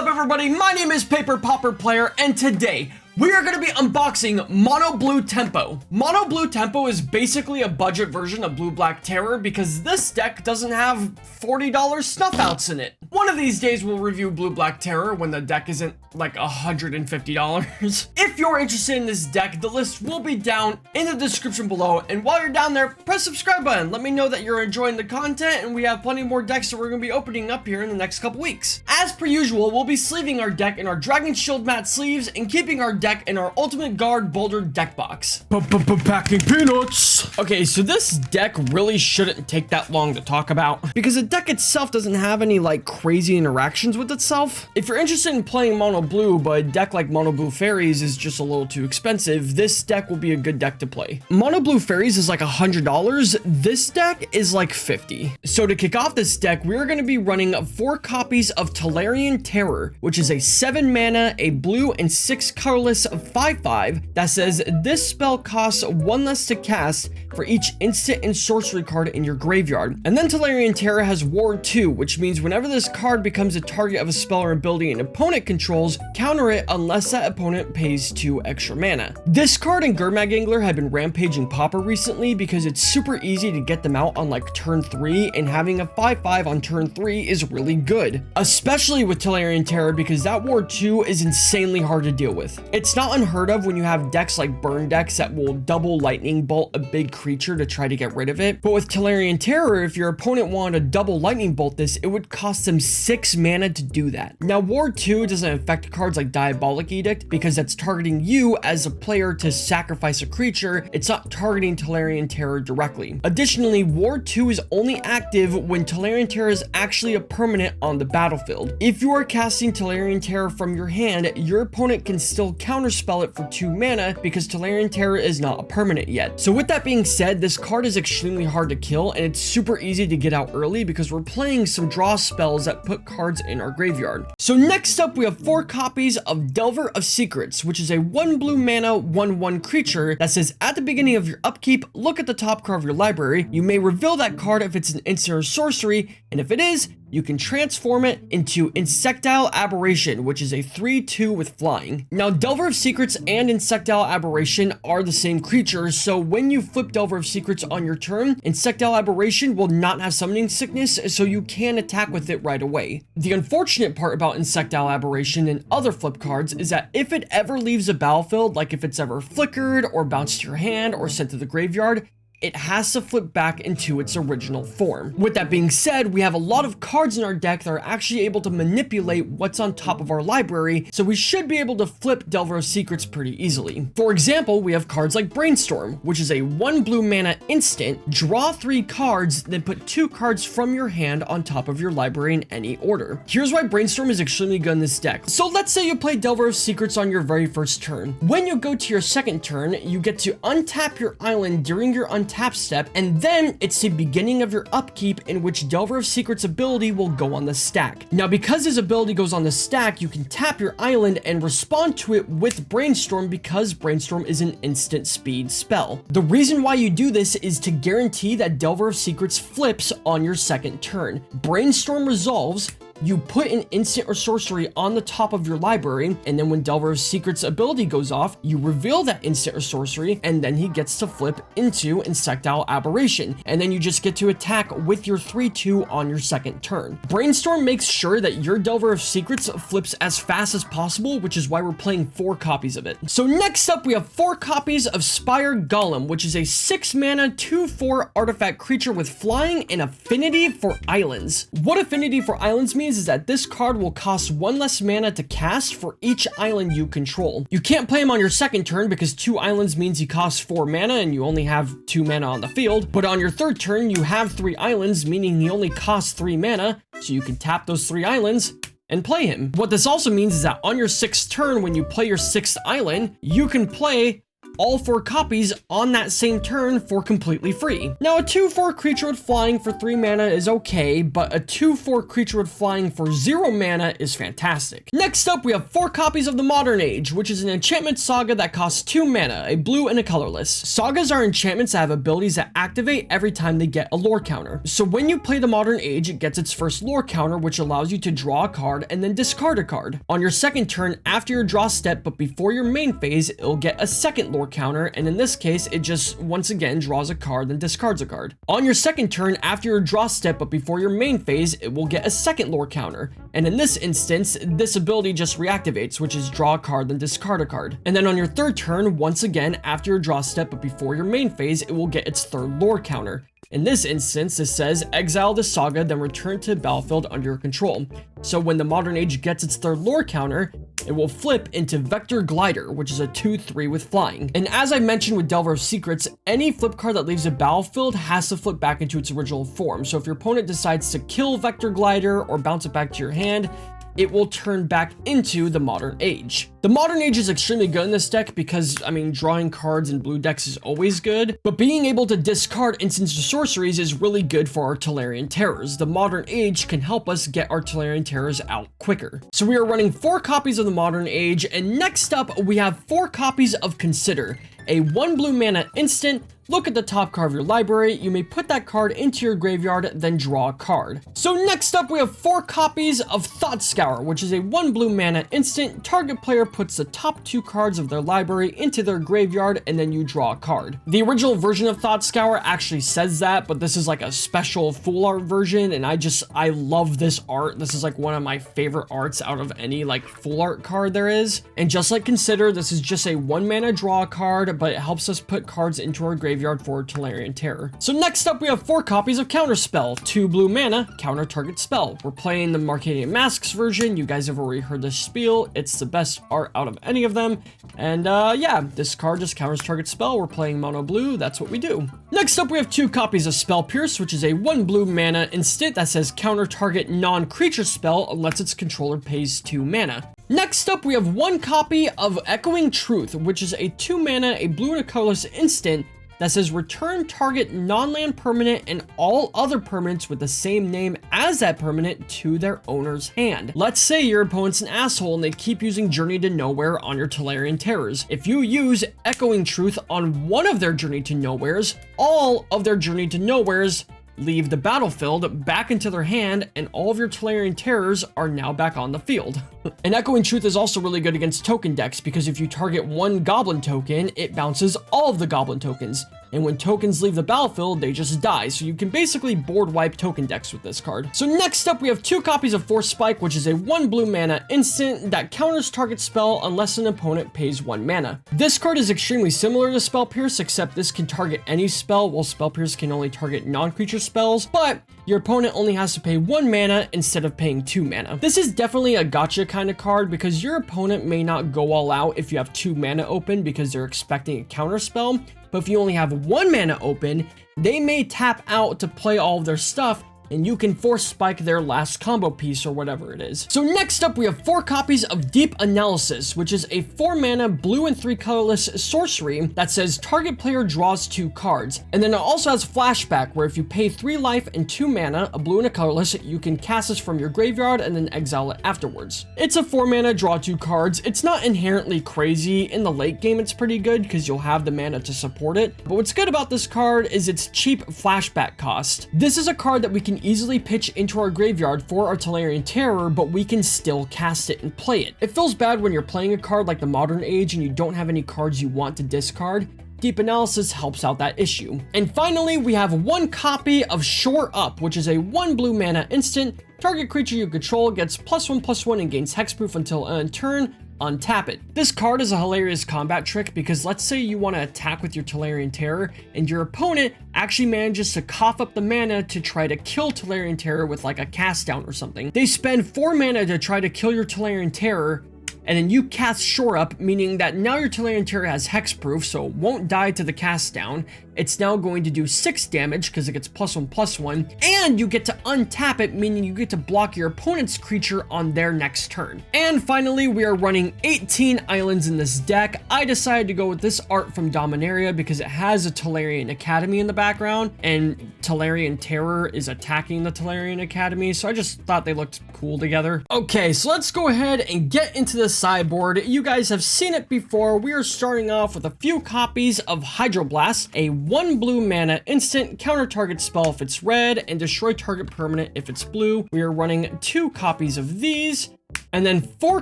up, everybody? My name is Pauper Player, and today we are going to be unboxing Mono Blue Tempo. Mono Blue Tempo is basically a budget version of Blue Black Terror because this deck doesn't have $40 snuff outs in it. One of these days we'll review Blue Black Terror when the deck isn't like $150. If you're interested in this deck, the list will be down in the description below, and while you're down there, press subscribe button. Let me know that you're enjoying the content, and we have plenty more decks that we're going to be opening up here in the next couple weeks. As per usual, we'll be sleeving our deck in our Dragon Shield matte sleeves and keeping our deck in our Ultimate Guard Boulder deck box. Packing peanuts! Okay, so this deck really shouldn't take that long to talk about because the deck itself doesn't have any like crazy interactions with itself. If you're interested in playing Mono Blue, but a deck like Mono Blue Faeries is just a little too expensive, this deck will be a good deck to play. Mono Blue Faeries is like $100. This deck is like $50. So to kick off this deck, we're going to be running 4 copies of Tolarian Terror, which is a 7 mana, a blue, and 6 colorless 5/5 that says this spell costs 1 less to cast for each instant and sorcery card in your graveyard. And then Tolarian Terror has Ward 2, which means whenever this card becomes a target of a spell or ability an opponent controls, counter it unless that opponent pays 2 extra mana. This card and Gurmag Angler have been rampaging Pauper recently because it's super easy to get them out on like turn 3, and having a 5/5 on turn 3 is really good, especially with Tolarian Terror because that Ward 2 is insanely hard to deal with. It's not unheard of when you have decks like burn decks that will double lightning bolt a big creature to try to get rid of it, but with Tolarian Terror, if your opponent wanted to double lightning bolt this, it would cost them 6 mana to do that. Now Ward 2 doesn't affect cards like Diabolic Edict because that's targeting you as a player to sacrifice a creature. It's not targeting Tolarian Terror directly. Additionally, Ward 2 is only active when Tolarian Terror is actually a permanent on the battlefield. If you are casting Tolarian Terror from your hand, your opponent can still counterspell it for 2 mana because Tolarian Terror is not a permanent yet. So with that being said, this card is extremely hard to kill, and it's super easy to get out early because we're playing some draw spells that put cards in our graveyard. So next up, we have 4 copies of Delver of Secrets, which is a 1 blue mana 1/1 creature that says at the beginning of your upkeep, look at the top card of your library. You may reveal that card if it's an instant or sorcery, and if it is, you can transform it into Insectile Aberration, which is a 3/2 with flying. Now, Delver of Secrets and Insectile Aberration are the same creature, so when you flip Delver of Secrets on your turn, Insectile Aberration will not have summoning sickness, so you can attack with it right away. The unfortunate part about Insectile Aberration and other flip cards is that if it ever leaves the battlefield, like if it's ever flickered or bounced to your hand or sent to the graveyard, it has to flip back into its original form. With that being said, we have a lot of cards in our deck that are actually able to manipulate what's on top of our library, so we should be able to flip Delver of Secrets pretty easily. For example, we have cards like Brainstorm, which is a 1 blue mana instant, draw 3 cards, then put 2 cards from your hand on top of your library in any order. Here's why Brainstorm is extremely good in this deck. So let's say you play Delver of Secrets on your very first turn. When you go to your second turn, you get to untap your island during your untap step, and then it's the beginning of your upkeep in which Delver of Secrets ability will go on the stack. Now, because his ability goes on the stack, you can tap your island and respond to it with Brainstorm because Brainstorm is an instant speed spell. The reason why you do this is to guarantee that Delver of Secrets flips on your second turn. Brainstorm resolves, you put an instant or sorcery on the top of your library, and then when Delver of Secrets ability goes off, you reveal that instant or sorcery, and then he gets to flip into Insectile Aberration, and then you just get to attack with your 3/2 on your second turn. Brainstorm makes sure that your Delver of Secrets flips as fast as possible, which is why we're playing 4 copies of it. So next up, we have 4 copies of Spire Golem, which is a 6 mana 2/4 artifact creature with flying and affinity for islands. What affinity for islands means is that this card will cost 1 less mana to cast for each island you control. You can't play him on your second turn because 2 islands means he costs 4 mana and you only have 2 mana on the field, but on your third turn you have 3 islands, meaning he only costs 3 mana, so you can tap those 3 islands and play him. What this also means is that on your 6th turn, when you play your 6th island, you can play all 4 copies on that same turn for completely free. Now, a 2/4 creature with flying for 3 mana is okay, but a 2/4 creature with flying for 0 mana is fantastic. Next up, we have 4 copies of the Modern Age, which is an enchantment saga that costs 2 mana, a blue and a colorless. Sagas are enchantments that have abilities that activate every time they get a lore counter. So when you play the Modern Age, it gets its first lore counter, which allows you to draw a card and then discard a card. On your second turn, after your draw step, but before your main phase, it'll get a second lore counter, and in this case, it just once again draws a card, then discards a card. On your second turn, after your draw step, but before your main phase, it will get a second lore counter. And in this instance, this ability just reactivates, which is draw a card, then discard a card. And then on your third turn, once again, after your draw step, but before your main phase, it will get its third lore counter. In this instance, it says exile the saga, then return to the battlefield under your control. So when the Modern Age gets its third lore counter, it will flip into Vector Glider, which is a 2/3 with flying. And as I mentioned with Delver of Secrets, any flip card that leaves a battlefield has to flip back into its original form. So if your opponent decides to kill Vector Glider or bounce it back to your hand, it will turn back into the Modern Age. The Modern Age is extremely good in this deck because, I mean, drawing cards in blue decks is always good, but being able to discard instants or sorceries is really good for our Tolarian Terrors. The Modern Age can help us get our Tolarian Terrors out quicker. So we are running 4 copies of the Modern Age, and next up we have 4 copies of Consider, a 1 blue mana instant. Look at the top card of your library, you may put that card into your graveyard, then draw a card. So next up we have 4 copies of Thought Scour, which is a 1 blue mana instant. Target player puts the top 2 cards of their library into their graveyard, and then you draw a card. The original version of Thought Scour actually says that, but this is like a special full art version, and I love this art. This is like one of my favorite arts out of any like full art card there is. And just like Consider, this is just a 1 mana draw card, but it helps us put cards into our graveyard for Tolarian Terror. So next up we have 4 copies of Counterspell, 2 blue mana, counter target spell. We're playing the Marcadian Masks version. You guys have already heard this spiel. It's the best art out of any of them. And yeah, this card just counters target spell. We're playing mono blue. That's what we do. Next up we have 2 copies of Spell Pierce, which is a 1 blue mana instant that says counter target non-creature spell unless its controller pays 2 mana. Next up, we have 1 copy of Echoing Truth, which is a 2 mana, a blue and a colorless instant that says return target non-land permanent and all other permanents with the same name as that permanent to their owner's hand. Let's say your opponent's an asshole and they keep using Journey to Nowhere on your Tolarian Terrors. If you use Echoing Truth on one of their Journey to Nowheres, all of their Journey to Nowheres leave the battlefield back into their hand, and all of your Tolarian Terrors are now back on the field. And Echoing Truth is also really good against token decks because if you target 1 goblin token, it bounces all of the goblin tokens. And when tokens leave the battlefield, they just die. So you can basically board wipe token decks with this card. So next up, we have 2 copies of Force Spike, which is a 1 blue mana instant that counters target spell unless an opponent pays 1 mana. This card is extremely similar to Spell Pierce, except this can target any spell, while Spell Pierce can only target non-creature spells, but your opponent only has to pay 1 mana instead of paying 2 mana. This is definitely a gotcha kind of card because your opponent may not go all out if you have 2 mana open because they're expecting a counter spell. But if you only have 1 mana open, they may tap out to play all of their stuff, and you can Force Spike their last combo piece or whatever it is. So next up, we have 4 copies of Deep Analysis, which is a 4 mana blue and 3 colorless sorcery that says target player draws 2 cards. And then it also has Flashback, where if you pay 3 life and 2 mana, a blue and a colorless, you can cast this from your graveyard and then exile it afterwards. It's a 4 mana draw 2 cards. It's not inherently crazy. In the late game, it's pretty good because you'll have the mana to support it. But what's good about this card is its cheap Flashback cost. This is a card that we can easily pitch into our graveyard for our Tolarian Terror, but we can still cast it and play it. It feels bad when you're playing a card like the Modern Age and you don't have any cards you want to discard. Deep Analysis helps out that issue. And finally, we have 1 copy of Shore Up, which is a 1 blue mana instant. Target creature you control gets +1/+1 and gains hexproof until end turn. Untap it. This card is a hilarious combat trick because let's say you want to attack with your Tolarian Terror and your opponent actually manages to cough up the mana to try to kill Tolarian Terror with like a cast down or something. They spend 4 mana to try to kill your Tolarian Terror, and then you cast Shore Up, meaning that now your Tolarian Terror has hexproof, so it won't die to the cast down. It's now going to do 6 damage because it gets +1/+1, and you get to untap it, meaning you get to block your opponent's creature on their next turn. And finally, we are running 18 islands in this deck. I decided to go with this art from Dominaria because it has a Tolarian Academy in the background, and Tolarian Terror is attacking the Tolarian Academy, so I just thought they looked cool together. Okay, so let's go ahead and get into the sideboard. You guys have seen it before. We are starting off with a few copies of Hydroblast, a 1 blue mana instant, counter target spell if it's red, and destroy target permanent if it's blue. We are running 2 copies of these. And then 4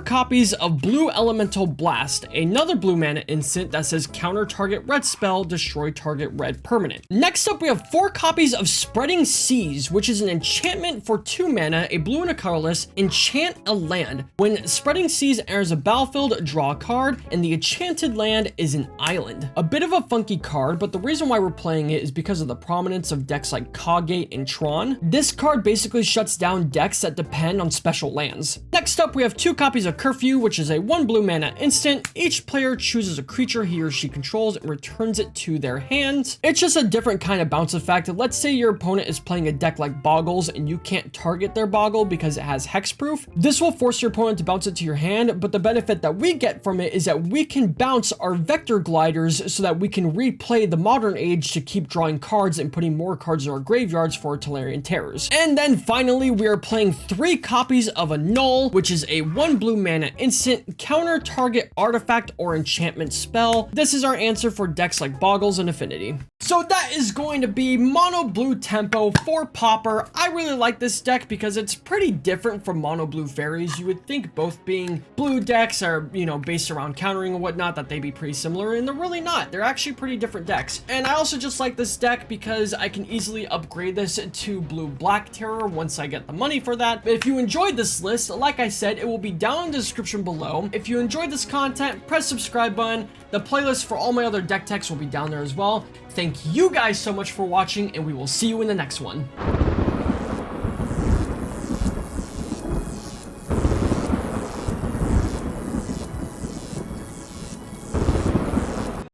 copies of Blue Elemental Blast, another blue mana instant that says counter target red spell, destroy target red permanent. Next up, we have 4 copies of Spreading Seas, which is an enchantment for 2 mana, a blue and a colorless, enchant a land. When Spreading Seas enters a battlefield, draw a card, and the enchanted land is an island. A bit of a funky card, but the reason why we're playing it is because of the prominence of decks like Kogate and Tron. This card basically shuts down decks that depend on special lands. Next up, we have 2 copies of Curfew, which is a 1 blue mana instant. Each player chooses a creature he or she controls and returns it to their hands. It's just a different kind of bounce effect. Let's say your opponent is playing a deck like Boggles and you can't target their Boggle because it has hexproof. This will force your opponent to bounce it to your hand, but the benefit that we get from it is that we can bounce our Vector Gliders so that we can replay the Modern Age to keep drawing cards and putting more cards in our graveyards for Tolarian Terrors. And then finally, we are playing 3 copies of Annul, which is a 1 blue mana instant, counter target artifact or enchantment spell. This is our answer for decks like Boggles and Affinity. So that is going to be Mono Blue Tempo for Pauper. I really like this deck because it's pretty different from Mono Blue Faeries. You would think both being blue decks are, you know, based around countering and whatnot, that they'd be pretty similar, and they're really not. They're actually pretty different decks. And I also just like this deck because I can easily upgrade this to Blue-Black Terror once I get the money for that. But if you enjoyed this list, like I said, it will be down in the description below. If you enjoyed this content, press subscribe button. The playlist for all my other deck techs will be down there as well. Thank you guys so much for watching, and we will see you in the next one.